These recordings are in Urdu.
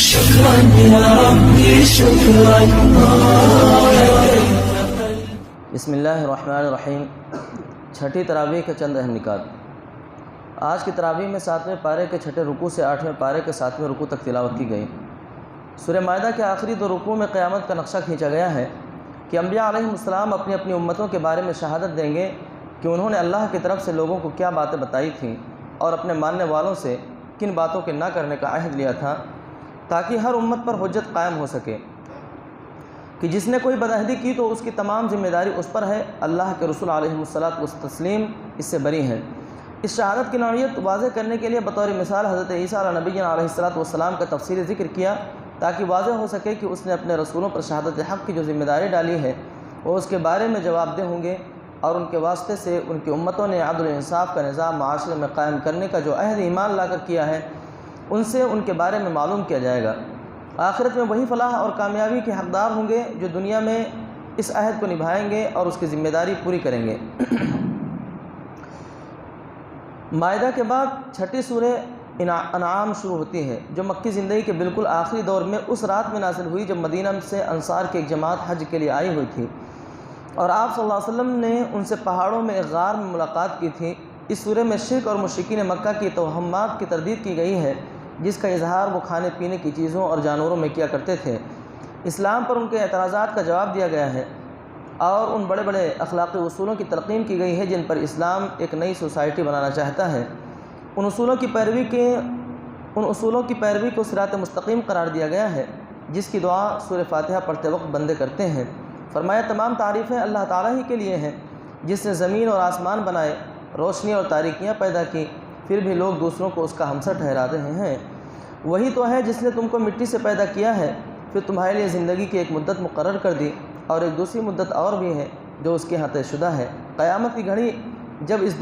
شكرا يا ربي شكرا. بسم اللہ الرحمن الرحیم. چھٹی تراویح کے چند اہم نکات. آج کی تراویح میں 7ویں پارے کے چھٹے رکوع سے 8ویں پارے کے 7ویں رکوع تک تلاوت کی گئی. سورہ مائدہ کے آخری 2 رکوع میں قیامت کا نقشہ کھینچا گیا ہے کہ انبیاء علیہ السلام اپنی اپنی امتوں کے بارے میں شہادت دیں گے کہ انہوں نے اللہ کی طرف سے لوگوں کو کیا باتیں بتائی تھیں اور اپنے ماننے والوں سے کن باتوں کے نہ کرنے کا عہد لیا تھا، تاکہ ہر امت پر حجت قائم ہو سکے کہ جس نے کوئی بدعہدی کی تو اس کی تمام ذمہ داری اس پر ہے. اللہ کے رسول علیہ السلام اس سے بری ہیں. اس شہادت کی نوعیت واضح کرنے کے لیے بطور مثال حضرت عیسیٰ علیہ نبی علیہ السلام کا تفصیلی ذکر کیا تاکہ واضح ہو سکے کہ اس نے اپنے رسولوں پر شہادت حق کی جو ذمہ داری ڈالی ہے وہ اس کے بارے میں جواب دہ ہوں گے، اور ان کے واسطے سے ان کی امتوں نے عدل و انصاف کا نظام معاشرے میں قائم کرنے کا جو عہد ایمان لا کر کیا ہے ان سے ان کے بارے میں معلوم کیا جائے گا. آخرت میں وہی فلاح اور کامیابی کے حقدار ہوں گے جو دنیا میں اس عہد کو نبھائیں گے اور اس کی ذمہ داری پوری کریں گے. مائدہ کے بعد چھٹی سورہ انعام شروع ہوتی ہے جو مکی زندگی کے بالکل آخری دور میں اس رات میں نازل ہوئی جب مدینہ سے انصار کی ایک جماعت حج کے لیے آئی ہوئی تھی اور آپ صلی اللہ علیہ وسلم نے ان سے پہاڑوں میں ایک غار میں ملاقات کی تھی. اس سورہ میں شرک اور مشرکین مکہ کی توہمات کی تردید کی گئی ہے جس کا اظہار وہ کھانے پینے کی چیزوں اور جانوروں میں کیا کرتے تھے. اسلام پر ان کے اعتراضات کا جواب دیا گیا ہے اور ان بڑے بڑے اخلاقی اصولوں کی تلقین کی گئی ہے جن پر اسلام ایک نئی سوسائٹی بنانا چاہتا ہے. ان اصولوں کی پیروی کو صراط مستقیم قرار دیا گیا ہے جس کی دعا سورہ فاتحہ پڑھتے وقت بندے کرتے ہیں. فرمایا تمام تعریفیں اللہ تعالیٰ ہی کے لیے ہیں جس نے زمین اور آسمان بنائے، روشنی اور تاریکیاں پیدا کی، پھر بھی لوگ دوسروں کو اس کا ہمسر ٹھہرا رہے ہیں. وہی تو ہے جس نے تم کو مٹی سے پیدا کیا ہے، پھر تمہارے لیے زندگی کی ایک مدت مقرر کر دی اور ایک دوسری مدت اور بھی ہے جو اس کے ہاں طے شدہ ہے. قیامت کی گھڑی جب اس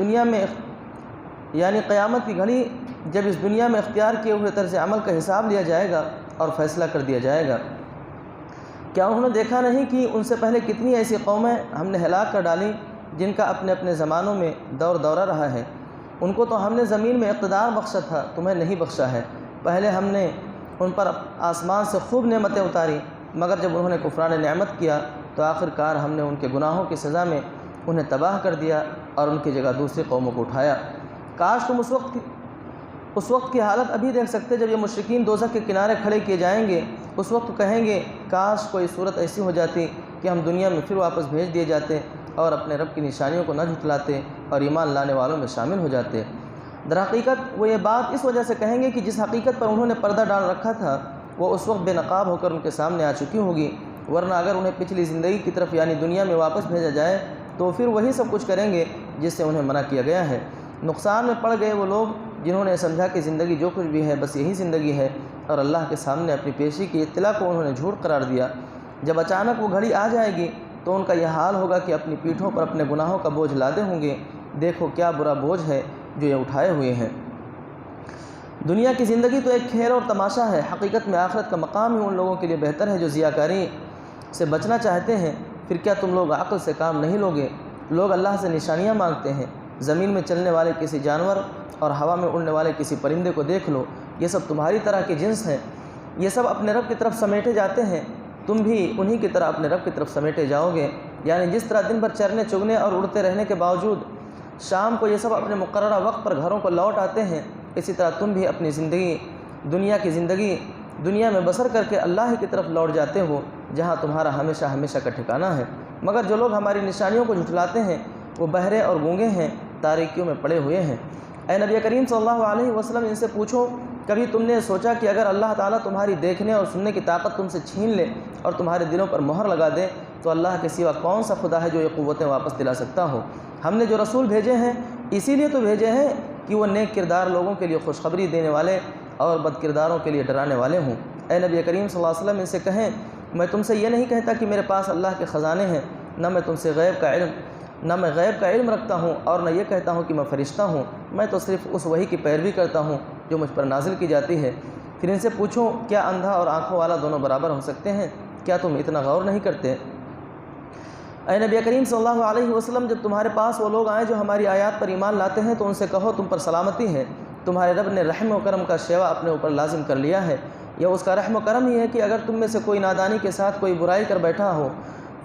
دنیا میں اختیار کیے ہوئے طرز عمل کا حساب لیا جائے گا اور فیصلہ کر دیا جائے گا. کیا انہوں نے دیکھا نہیں کہ ان سے پہلے کتنی ایسی قومیں ہم نے ہلاک کر ڈالیں جن کا اپنے اپنے زمانوں میں دورہ رہا ہے. ان کو تو ہم نے زمین میں اقتدار بخشا تھا، تمہیں نہیں بخشا ہے. پہلے ہم نے ان پر آسمان سے خوب نعمتیں اتاری، مگر جب انہوں نے کفران نعمت کیا تو آخر کار ہم نے ان کے گناہوں کی سزا میں انہیں تباہ کر دیا اور ان کی جگہ دوسری قوموں کو اٹھایا. کاش تم اس وقت کی حالت ابھی دیکھ سکتے جب یہ مشرکین دوزخ کے کنارے کھڑے کیے جائیں گے. اس وقت کہیں گے کاش کوئی صورت ایسی ہو جاتی کہ ہم دنیا میں پھر واپس بھیج دیے جاتے اور اپنے رب کی نشانیوں کو نہ جھٹلاتے اور ایمان لانے والوں میں شامل ہو جاتے. در حقیقت وہ یہ بات اس وجہ سے کہیں گے کہ جس حقیقت پر انہوں نے پردہ ڈال رکھا تھا وہ اس وقت بے نقاب ہو کر ان کے سامنے آ چکی ہوگی، ورنہ اگر انہیں پچھلی زندگی کی طرف یعنی دنیا میں واپس بھیجا جائے تو پھر وہی سب کچھ کریں گے جس سے انہیں منع کیا گیا ہے. نقصان میں پڑ گئے وہ لوگ جنہوں نے سمجھا کہ زندگی جو کچھ بھی ہے بس یہی زندگی ہے اور اللہ کے سامنے اپنی پیشی کی اطلاع کو انہوں نے جھوٹ قرار دیا. جب اچانک وہ گھڑی آ جائے گی تو ان کا یہ حال ہوگا کہ اپنی پیٹھوں پر اپنے گناہوں کا بوجھ لادے ہوں گے. دیکھو کیا برا بوجھ ہے جو یہ اٹھائے ہوئے ہیں. دنیا کی زندگی تو ایک کھیل اور تماشا ہے، حقیقت میں آخرت کا مقام ہی ان لوگوں کے لیے بہتر ہے جو ضیاءکاری سے بچنا چاہتے ہیں. پھر کیا تم لوگ عقل سے کام نہیں لوگے؟ لوگ اللہ سے نشانیاں مانگتے ہیں. زمین میں چلنے والے کسی جانور اور ہوا میں اڑنے والے کسی پرندے کو دیکھ لو، یہ سب تمہاری طرح کے جنس ہیں، یہ سب اپنے رب کی طرف سمیٹے جاتے ہیں، تم بھی انہی کی طرح اپنے رب کی طرف سمیٹے جاؤ گے. یعنی جس طرح دن بھر چرنے چگنے اور اڑتے رہنے کے باوجود شام کو یہ سب اپنے مقررہ وقت پر گھروں کو لوٹ آتے ہیں، اسی طرح تم بھی اپنی زندگی دنیا میں بسر کر کے اللہ ہی کی طرف لوٹ جاتے ہو جہاں تمہارا ہمیشہ ہمیشہ کا ٹھکانہ ہے. مگر جو لوگ ہماری نشانیوں کو جھٹلاتے ہیں وہ بہرے اور گونگے ہیں، تاریکیوں میں پڑے ہوئے ہیں. اے نبی کریم صلی اللہ علیہ وسلم ان سے پوچھو کبھی تم نے سوچا کہ اگر اللہ تعالیٰ تمہاری دیکھنے اور سننے کی طاقت تم سے چھین لے اور تمہارے دلوں پر مہر لگا دے تو اللہ کے سوا کون سا خدا ہے جو یہ قوتیں واپس دلا سکتا ہو؟ ہم نے جو رسول بھیجے ہیں اسی لیے تو بھیجے ہیں کہ وہ نیک کردار لوگوں کے لیے خوشخبری دینے والے اور بد کرداروں کے لیے ڈرانے والے ہوں. اے نبی کریم صلی اللہ علیہ وسلم ان سے کہیں میں تم سے یہ نہیں کہتا کہ میرے پاس اللہ کے خزانے ہیں، نہ میں غیب کا علم رکھتا ہوں اور نہ یہ کہتا ہوں کہ میں فرشتہ ہوں. میں تو صرف اس وحی کی پیروی کرتا ہوں جو مجھ پر نازل کی جاتی ہے. پھر ان سے پوچھو کیا اندھا اور آنکھوں والا دونوں برابر ہو سکتے ہیں؟ کیا تم اتنا غور نہیں کرتے؟ اے نبی کریم صلی اللہ علیہ وسلم جب تمہارے پاس وہ لوگ آئیں جو ہماری آیات پر ایمان لاتے ہیں تو ان سے کہو تم پر سلامتی ہے، تمہارے رب نے رحم و کرم کا شیوا اپنے اوپر لازم کر لیا ہے یا اس کا رحم و کرم ہی ہے کہ اگر تم میں سے کوئی نادانی کے ساتھ کوئی برائی کر بیٹھا ہو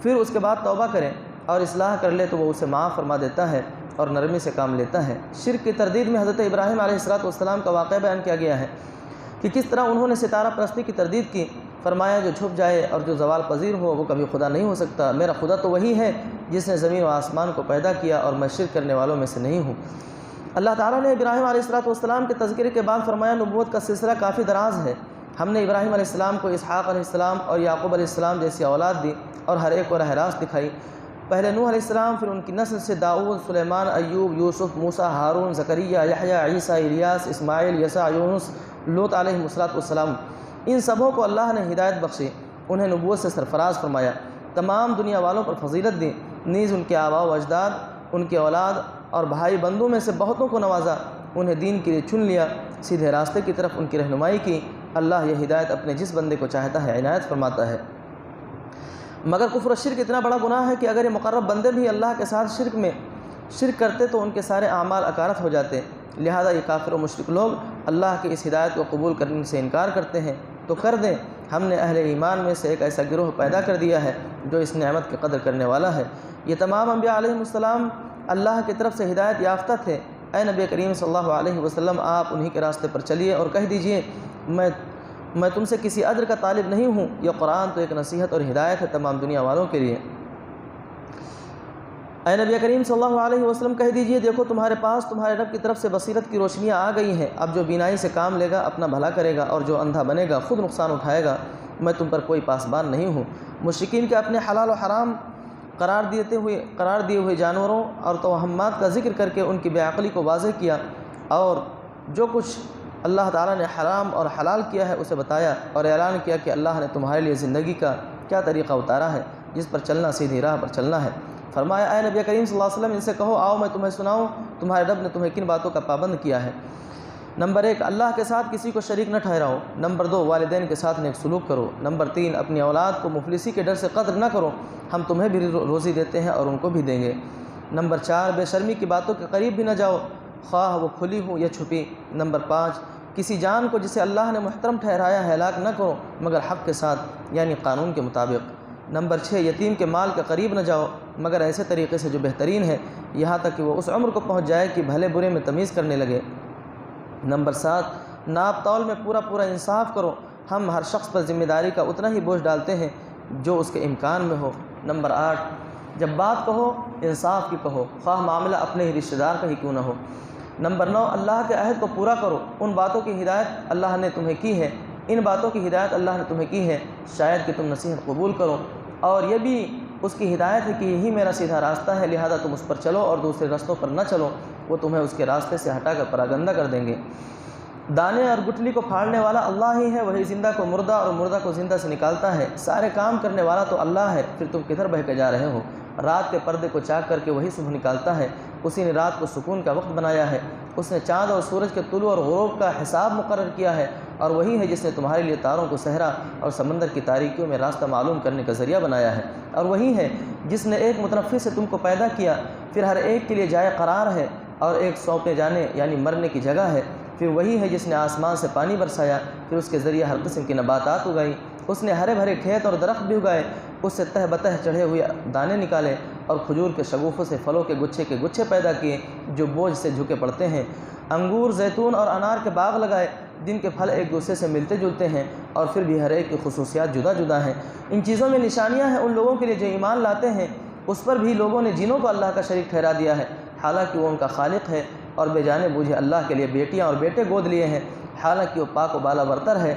پھر اس کے بعد توبہ کرے اور اصلاح کر لے تو وہ اسے معاف فرما دیتا ہے اور نرمی سے کام لیتا ہے۔ شرک کی تردید میں حضرت ابراہیم علیہ السلام کا واقعہ بیان کیا گیا ہے کہ کس طرح انہوں نے ستارہ پرستی کی تردید کی۔ فرمایا جو چھپ جائے اور جو زوال پذیر ہو وہ کبھی خدا نہیں ہو سکتا، میرا خدا تو وہی ہے جس نے زمین و آسمان کو پیدا کیا اور میں شرک کرنے والوں میں سے نہیں ہوں۔ اللہ تعالیٰ نے ابراہیم علیہ السلام کے تذکرے کے بعد فرمایا نبوت کا سلسلہ کافی دراز ہے، ہم نے ابراہیم علیہ السلام کو اسحاق علیہ السلام اور یعقوب علیہ السلام جیسی اولاد دی اور ہر ایک کو راہ راست دکھائی۔ پہلے نوح علیہ السلام، پھر ان کی نسل سے داؤد، سلیمان، ایوب، یوسف، موسیٰ، ہارون، زکریا، یحییٰ، عیسیٰ، الیاس، اسماعیل، یسع، یونس، لوط علیہ السلام، ان سبوں کو اللہ نے ہدایت بخشی، انہیں نبوت سے سرفراز فرمایا، تمام دنیا والوں پر فضیلت دی، نیز ان کے آباء و اجداد، ان کے اولاد اور بھائی بندوں میں سے بہتوں کو نوازا، انہیں دین کے لیے چن لیا، سیدھے راستے کی طرف ان کی رہنمائی کی۔ اللہ یہ ہدایت اپنے جس بندے کو چاہتا ہے عنایت فرماتا ہے۔ مگر کفر و شرک اتنا بڑا گناہ ہے کہ اگر یہ مقرب بندے بھی اللہ کے ساتھ شرک کرتے تو ان کے سارے اعمال اکارت ہو جاتے، لہذا یہ کافر و مشرک لوگ اللہ کی اس ہدایت کو قبول کرنے سے انکار کرتے ہیں تو کر دیں، ہم نے اہل ایمان میں سے ایک ایسا گروہ پیدا کر دیا ہے جو اس نعمت کی قدر کرنے والا ہے۔ یہ تمام انبیاء علیہ السلام اللہ کی طرف سے ہدایت یافتہ تھے۔ اے نبی کریم صلی اللہ علیہ وسلم، آپ انہی کے راستے پر چلیے اور کہہ دیجئے میں تم سے کسی اجر کا طالب نہیں ہوں، یہ قرآن تو ایک نصیحت اور ہدایت ہے تمام دنیا والوں کے لیے۔ اے نبی کریم صلی اللہ علیہ وسلم کہہ دیجئے دیکھو تمہارے پاس تمہارے رب کی طرف سے بصیرت کی روشنیاں آ گئی ہیں، اب جو بینائی سے کام لے گا اپنا بھلا کرے گا اور جو اندھا بنے گا خود نقصان اٹھائے گا، میں تم پر کوئی پاسبان نہیں ہوں۔ مشرکین کے اپنے حلال و حرام قرار دیے ہوئے جانوروں اور توہمات کا ذکر کر کے ان کی بے عقلی کو واضح کیا اور جو کچھ اللہ تعالیٰ نے حرام اور حلال کیا ہے اسے بتایا اور اعلان کیا کہ اللہ نے تمہارے لیے زندگی کا کیا طریقہ اتارا ہے جس پر چلنا سیدھی راہ پر چلنا ہے۔ فرمایا اے نبی کریم صلی اللہ علیہ وسلم ان سے کہو آؤ میں تمہیں سناؤں تمہارے رب نے تمہیں کن باتوں کا پابند کیا ہے۔ نمبر 1، اللہ کے ساتھ کسی کو شریک نہ ٹھہراؤ۔ نمبر 2، والدین کے ساتھ نیک سلوک کرو۔ نمبر 3، اپنی اولاد کو مفلسی کے ڈر سے قتل نہ کرو، ہم تمہیں بھی روزی دیتے ہیں اور ان کو بھی دیں گے۔ نمبر 4، بے شرمی کی باتوں کے قریب بھی نہ جاؤ، خواہ وہ کھلی ہو یا چھپی۔ نمبر 5، کسی جان کو جسے اللہ نے محترم ٹھہرایا ہے ہلاک نہ کرو مگر حق کے ساتھ یعنی قانون کے مطابق۔ نمبر 6، یتیم کے مال کے قریب نہ جاؤ مگر ایسے طریقے سے جو بہترین ہے یہاں تک کہ وہ اس عمر کو پہنچ جائے کہ بھلے برے میں تمیز کرنے لگے۔ نمبر 7، ناپ تول میں پورا انصاف کرو، ہم ہر شخص پر ذمہ داری کا اتنا ہی بوجھ ڈالتے ہیں جو اس کے امکان میں ہو۔ نمبر 8، جب بات کہو انصاف کی کہو، خواہ معاملہ اپنے ہی رشتہ دار کا ہی کیوں نہ ہو۔ نمبر 9، اللہ کے عہد کو پورا کرو، ان باتوں کی ہدایت اللہ نے تمہیں کی ہے، ان باتوں کی ہدایت اللہ نے تمہیں کی ہے شاید کہ تم نصیحت قبول کرو، اور یہ بھی اس کی ہدایت ہے کہ یہی میرا سیدھا راستہ ہے لہذا تم اس پر چلو اور دوسرے راستوں پر نہ چلو، وہ تمہیں اس کے راستے سے ہٹا کر پراگندہ کر دیں گے۔ دانے اور گٹھلی کو پھاڑنے والا اللہ ہی ہے، وہی زندہ کو مردہ اور مردہ کو زندہ سے نکالتا ہے، سارے کام کرنے والا تو اللہ ہے، پھر تم کدھر بہہ کے جا رہے ہو۔ رات کے پردے کو چاک کر کے وہی صبح نکالتا ہے، اسی نے رات کو سکون کا وقت بنایا ہے، اس نے چاند اور سورج کے طلوع اور غروب کا حساب مقرر کیا ہے، اور وہی ہے جس نے تمہارے لیے تاروں کو صحرا اور سمندر کی تاریکیوں میں راستہ معلوم کرنے کا ذریعہ بنایا ہے، اور وہی ہے جس نے ایک متنفس سے تم کو پیدا کیا، پھر ہر ایک کے لیے جائے قرار ہے اور ایک سونپے جانے یعنی مرنے کی جگہ ہے، پھر وہی ہے جس نے آسمان سے پانی برسایا، پھر اس کے ذریعے ہر قسم کی نباتات اگائی، اس نے ہرے بھرے کھیت اور درخت بھی اگائے، اس سے تہ بتہ چڑھے ہوئے دانے نکالے اور کھجور کے شگوفوں سے پھلوں کے گچھے پیدا کیے جو بوجھ سے جھکے پڑتے ہیں، انگور، زیتون اور انار کے باغ لگائے جن کے پھل ایک دوسرے سے ملتے جلتے ہیں اور پھر بھی ہر ایک کی خصوصیات جدا جدا ہیں۔ ان چیزوں میں نشانیاں ہیں ان لوگوں کے لیے جو ایمان لاتے ہیں، اس پر بھی لوگوں نے جنوں کو اللہ کا شریک ٹھہرا دیا ہے حالانکہ وہ ان کا خالق ہے، اور بے جانے بوجھے اللہ کے لیے بیٹیاں اور بیٹے گود لیے ہیں حالانکہ وہ پاک و بالا برتر ہے۔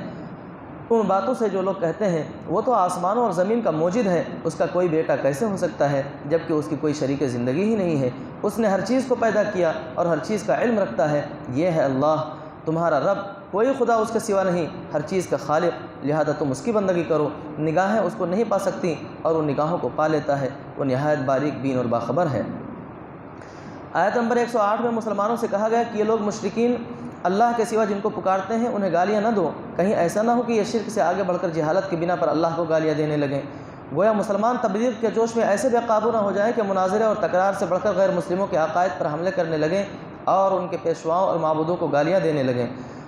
ان باتوں سے جو لوگ کہتے ہیں وہ تو آسمانوں اور زمین کا موجد ہے، اس کا کوئی بیٹا کیسے ہو سکتا ہے جبکہ اس کی کوئی شریک زندگی ہی نہیں ہے، اس نے ہر چیز کو پیدا کیا اور ہر چیز کا علم رکھتا ہے، یہ ہے اللہ تمہارا رب، کوئی خدا اس کے سوا نہیں، ہر چیز کا خالق، لہذا تم اس کی بندگی کرو، نگاہیں اس کو نہیں پا سکتی اور وہ نگاہوں کو پا لیتا ہے، وہ نہایت باریک بین اور باخبر ہے۔ آیت نمبر 108 میں مسلمانوں سے کہا گیا کہ یہ لوگ مشرکین اللہ کے سوا جن کو پکارتے ہیں انہیں گالیاں نہ دو، کہیں ایسا نہ ہو کہ یہ شرک سے آگے بڑھ کر جہالت کی بنا پر اللہ کو گالیاں دینے لگیں، گویا مسلمان تبلیغ کے جوش میں ایسے بے قابو نہ ہو جائیں کہ مناظرے اور تکرار سے بڑھ کر غیر مسلموں کے عقائد پر حملے کرنے لگیں اور ان کے پیشواؤں اور معبودوں کو گالیاں دینے لگیں۔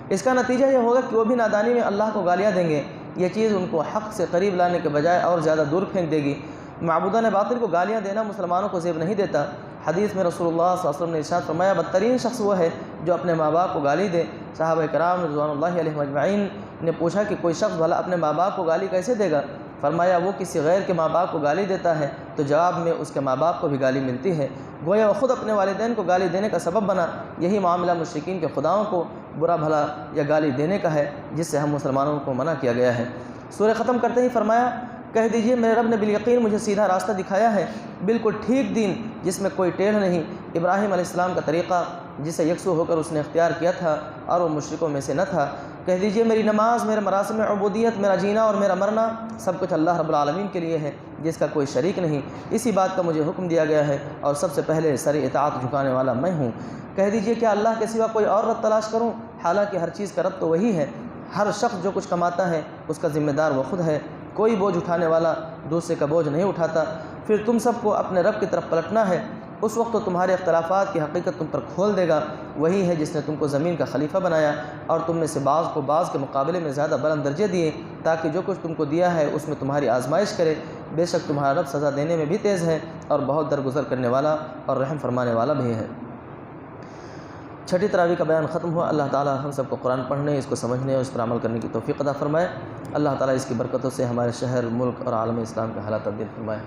اس کا نتیجہ یہ ہوگا کہ وہ بھی نادانی میں اللہ کو گالیاں دیں گے۔ یہ چیز ان کو حق سے قریب لانے کے بجائے اور زیادہ دور پھینک دے گی۔ معبودان باطل کو گالیاں دینا مسلمانوں کو زیب نہیں دیتا۔ حدیث میں رسول اللہ صلی اللہ علیہ وسلم نے ارشاد فرمایا، بدترین شخص وہ ہے جو اپنے ماں باپ کو گالی دے۔ صحابہ کرام رضوان اللہ علیہم اجمعین نے پوچھا کہ کوئی شخص بھلا اپنے ماں باپ کو گالی کیسے دے گا؟ فرمایا وہ کسی غیر کے ماں باپ کو گالی دیتا ہے تو جواب میں اس کے ماں باپ کو بھی گالی ملتی ہے، گویا وہ خود اپنے والدین کو گالی دینے کا سبب بنا۔ یہی معاملہ مشرکین کے خداؤں کو برا بھلا یا گالی دینے کا ہے، جس سے ہم مسلمانوں کو منع کیا گیا ہے۔ سورہ ختم کرتے ہی فرمایا، کہہ دیجئے میرے رب نے بالیقین مجھے سیدھا راستہ دکھایا ہے، بالکل ٹھیک دین جس میں کوئی ٹیڑھ نہیں، ابراہیم علیہ السلام کا طریقہ جسے یکسو ہو کر اس نے اختیار کیا تھا اور وہ مشرکوں میں سے نہ تھا۔ کہہ دیجئے میری نماز، میرے مراسم عبودیت، میرا جینا اور میرا مرنا سب کچھ اللہ رب العالمین کے لیے ہے، جس کا کوئی شریک نہیں۔ اسی بات کا مجھے حکم دیا گیا ہے اور سب سے پہلے سر اطاعت جھکانے والا میں ہوں۔ کہہ دیجئے کیا اللہ کے سوا کوئی اور رب تلاش کروں؟ حالانکہ ہر چیز کا رب تو وہی ہے۔ ہر شخص جو کچھ کماتا ہے اس کا ذمہ دار وہ خود ہے، کوئی بوجھ اٹھانے والا دوسرے کا بوجھ نہیں اٹھاتا۔ پھر تم سب کو اپنے رب کی طرف پلٹنا ہے، اس وقت تو تمہارے اختلافات کی حقیقت تم پر کھول دے گا۔ وہی ہے جس نے تم کو زمین کا خلیفہ بنایا اور تم میں سے بعض کو بعض کے مقابلے میں زیادہ بلند درجے دیے، تاکہ جو کچھ تم کو دیا ہے اس میں تمہاری آزمائش کرے۔ بے شک تمہارا رب سزا دینے میں بھی تیز ہے اور بہت درگزر کرنے والا اور رحم فرمانے والا بھی ہے۔ چھٹی تراویح کا بیان ختم ہوا۔ اللہ تعالی ہم سب کو قرآن پڑھنے، اس کو سمجھنے اور اس پر عمل کرنے کی توفیق عطا فرمائے۔ اللہ تعالی اس کی برکتوں سے ہمارے شہر، ملک اور عالم اسلام کے حالات تبدیل فرمائے۔